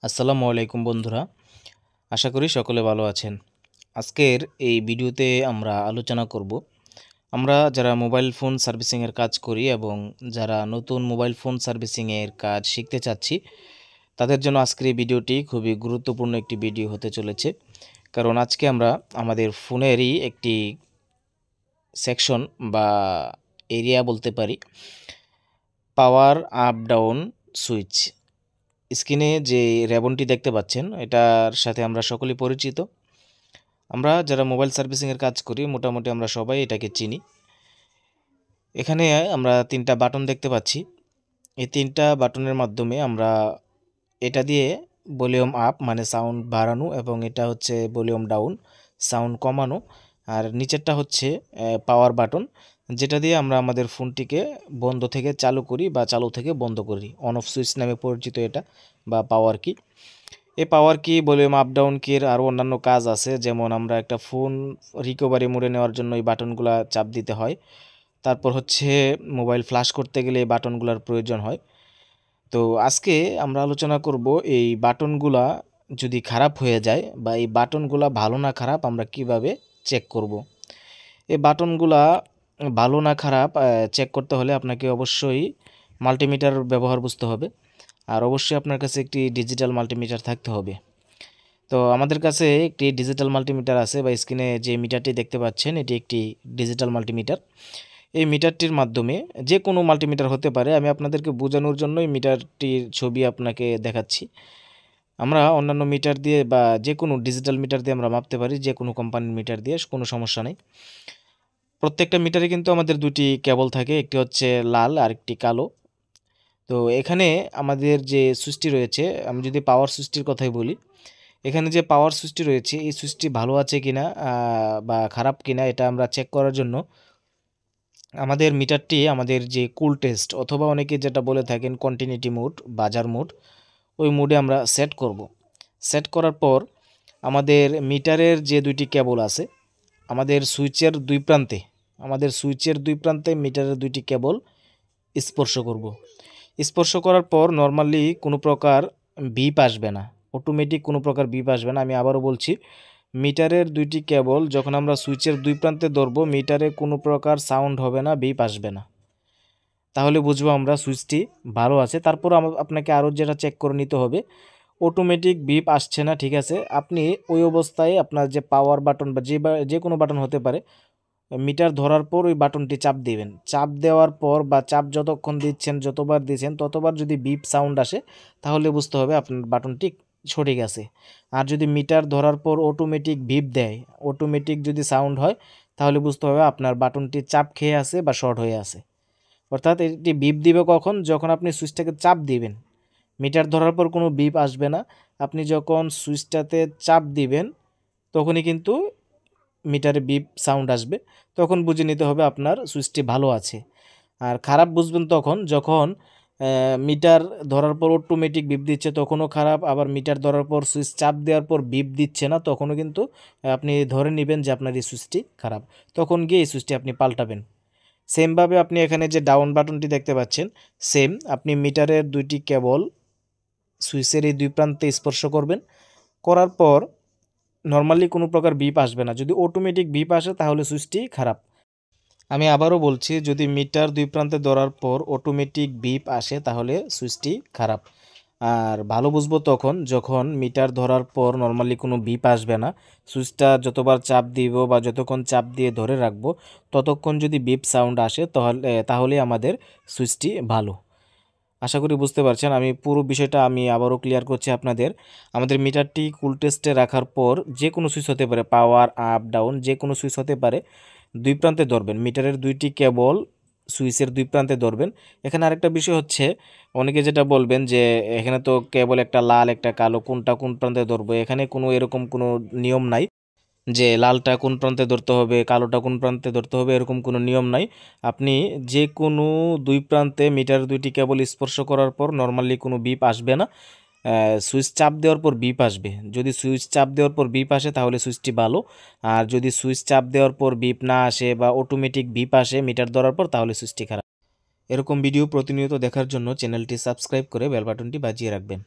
আসসালামু আলাইকুম বন্ধুরা, আশা করি সকলে ভালো আছেন। আজকের এই ভিডিওতে আমরা আলোচনা করব আমরা যারা মোবাইল ফোন সার্ভিসিংয়ের কাজ করি এবং যারা নতুন মোবাইল ফোন সার্ভিসিংয়ের কাজ শিখতে চাচ্ছি তাদের জন্য আজকের এই ভিডিওটি খুবই গুরুত্বপূর্ণ একটি ভিডিও হতে চলেছে। কারণ আজকে আমরা আমাদের ফোনেরই একটি সেকশন বা এরিয়া বলতে পারি, পাওয়ার আপ ডাউন সুইচ। স্ক্রিনে যে রেবনটি দেখতে পাচ্ছেন এটার সাথে আমরা সকলেই পরিচিত। আমরা যারা মোবাইল সার্ভিসিংয়ের কাজ করি মোটামুটি আমরা সবাই এটাকে চিনি। এখানে আমরা তিনটা বাটন দেখতে পাচ্ছি। এই তিনটা বাটনের মাধ্যমে আমরা এটা দিয়ে ভলিউম আপ মানে সাউন্ড বাড়ানো, এবং এটা হচ্ছে ভলিউম ডাউন সাউন্ড কমানো, আর নিচেরটা হচ্ছে পাওয়ার বাটন, যেটা দিয়ে আমরা আমাদের ফোনটিকে বন্ধ থেকে চালু করি বা চালু থেকে বন্ধ করি। অন অফ সুইচ নামে পরিচিত এটা, বা পাওয়ার কি। এই পাওয়ার কি, ভলিউম আপ ডাউন কির আরও অন্যান্য কাজ আছে, যেমন আমরা একটা ফোন রিকভারি মোডে নেওয়ার জন্য এই বাটনগুলো চাপ দিতে হয়। তারপর হচ্ছে মোবাইল ফ্ল্যাশ করতে গেলে এই বাটনগুলোর প্রয়োজন হয়। তো আজকে আমরা আলোচনা করব এই বাটনগুলা যদি খারাপ হয়ে যায় বা এই বাটনগুলা ভালো না খারাপ আমরা কিভাবে চেক করব। এই বাটনগুলা ভালো না খারাপ চেক করতে হলে আপনাকে অবশ্যই মাল্টিমিটার ব্যবহার বুঝতে হবে, আর অবশ্যই আপনার কাছে একটি ডিজিটাল মাল্টিমিটার থাকতে হবে। তো আমাদের কাছে একটি ডিজিটাল মাল্টিমিটার আছে, বা স্ক্রিনে যে মিটারটি দেখতে পাচ্ছেন এটি একটি ডিজিটাল মাল্টিমিটার। এই মিটারটির মাধ্যমে যে কোনো মাল্টিমিটার হতে পারে, আমি আপনাদেরকে বোঝানোর জন্য এই মিটারটির ছবি আপনাকে দেখাচ্ছি। আমরা অন্যান্য মিটার দিয়ে বা যে কোনো ডিজিটাল মিটার দিয়ে আমরা মাপতে পারি, যে কোনো কোম্পানির মিটার দিয়ে, কোনো সমস্যা নেই। প্রত্যেকটা মিটারে কিন্তু আমাদের দুটি কেবল থাকে, একটি হচ্ছে লাল আর একটি কালো। তো এখানে আমাদের যে সুইচটি রয়েছে, আমি যদি পাওয়ার সুইচটির কথাই বলি, এখানে যে পাওয়ার সুইচটি রয়েছে এই সুইচটি ভালো আছে কিনা বা খারাপ কিনা এটা আমরা চেক করার জন্য আমাদের মিটারটি আমাদের যে কুল টেস্ট অথবা অনেকে যেটা বলে থাকেন কন্টিনিউটি মোড, বাজার মোড, ওই মোডে আমরা সেট করব। সেট করার পর আমাদের মিটারের যে দুইটি কেবল আছে আমাদের সুইচের দুই প্রান্তে মিটারের দুইটি কেবল স্পর্শ করব। স্পর্শ করার পর নর্মালি কোনো প্রকার বিপ আসবে না, অটোমেটিক কোনো প্রকার বিপ আসবে না। আমি আবারও বলছি, মিটারের দুইটি কেবল যখন আমরা সুইচের দুই প্রান্তে ধরবো মিটারে কোনো প্রকার সাউন্ড হবে না, বিপ আসবে না। তাহলে বুঝবো আমরা সুইচটি ভালো আছে। তারপর আপনাকে আরও যেটা চেক করে নিতে হবে, অটোমেটিক বিপ আসছে না, ঠিক আছে। আপনি ওই অবস্থায় আপনার যে পাওয়ার বাটন বা যে কোনো বাটন হতে পারে, মিটার ধরার পর ওই বাটনটি চাপ দিবেন। চাপ দেওয়ার পর বা চাপ যতক্ষণ দিচ্ছেন, যতবার দিচ্ছেন ততবার যদি বিপ সাউন্ড আসে তাহলে বুঝতে হবে আপনার বাটনটি সঠিক আছে। আর যদি মিটার ধরার পর অটোমেটিক বিপ দেয়, অটোমেটিক যদি সাউন্ড হয়, তাহলে বুঝতে হবে আপনার বাটনটি চাপ খেয়ে আছে বা শর্ট হয়ে আছে। অর্থাৎ এটি বিপ দিবে কখন, যখন আপনি সুইচটাকে চাপ দিবেন। মিটার ধরার পর কোনো বিপ আসবে না, আপনি যখন সুইচটাতে চাপ দিবেন তখনই কিন্তু মিটারে বিপ সাউন্ড আসবে। তখন বুঝে নিতে হবে আপনার সুইচটি ভালো আছে। আর খারাপ বুঝবেন তখন যখন মিটার ধরার পর অটোমেটিক বিপ দিচ্ছে তখনও খারাপ, আবার মিটার ধরার পর সুইচ চাপ দেওয়ার পর বিপ দিচ্ছে না তখনও কিন্তু আপনি ধরে নেবেন যে আপনার এই সুইচটি খারাপ। তখন গিয়ে এই সুইচটি আপনি পাল্টাবেন। সেমভাবে আপনি এখানে যে ডাউন বাটনটি দেখতে পাচ্ছেন, সেম আপনি মিটারের দুইটি কেবল সুইচের এই দুই প্রান্তে স্পর্শ করবেন। করার পর নর্মালি কোনো প্রকার বিপ আসবে না। যদি অটোমেটিক বিপ আসে তাহলে সুইচটি খারাপ। আমি আবারও বলছি, যদি মিটার দুই প্রান্তে ধরার পর অটোমেটিক বিপ আসে তাহলে সুইচটি খারাপ। আর ভালো বুঝবো তখন যখন মিটার ধরার পর নর্মালি কোনো বিপ আসবে না, সুইচটা যতবার চাপ দিব বা যতক্ষণ চাপ দিয়ে ধরে রাখবো ততক্ষণ যদি বিপ সাউন্ড আসে তাহলে আমাদের সুইচটি ভালো। আশা করি বুঝতে পারছেন। আমি পুরো বিষয়টা আমি আবারও ক্লিয়ার করছি আপনাদের। আমাদের মিটারটি কুল টেস্টে রাখার পর যে কোনো সুইচ হতে পারে, পাওয়ার আপ ডাউন যে কোনো সুইচ হতে পারে, দুই প্রান্তে ধরবেন। মিটারের দুইটি কেবল সুইচের দুই প্রান্তে ধরবেন। এখানে আরেকটা বিষয় হচ্ছে, অনেকে যেটা বলবেন যে এখানে তো কেবল একটা লাল একটা কালো, কোনটা কোন প্রান্তে ধরবো। এখানে কোনো এরকম কোনো নিয়ম নাই যে লালটা কোন প্রান্তে ধরতে হবে, কালোটা কোন প্রান্তে ধরতে হবে, এরকম কোনো নিয়ম নাই। আপনি যে কোনো দুই প্রান্তে মিটার দুইটি কেবল স্পর্শ করার পর নর্মালি কোনো বিপ আসবে না। সুইচ চাপ দেওয়ার পর বিপ আসবে। যদি সুইচ চাপ দেওয়ার পর বিপ আসে তাহলে সুইচটি ভালো, আর যদি সুইচ চাপ দেওয়ার পর বিপ না আসে বা অটোমেটিক বিপ আসে মিটার ধরার পর তাহলে সুইচটি খারাপ। এরকম ভিডিও প্রতিনিয়ত দেখার জন্য চ্যানেলটি সাবস্ক্রাইব করে বেল বাটনটি বাজিয়ে রাখবেন।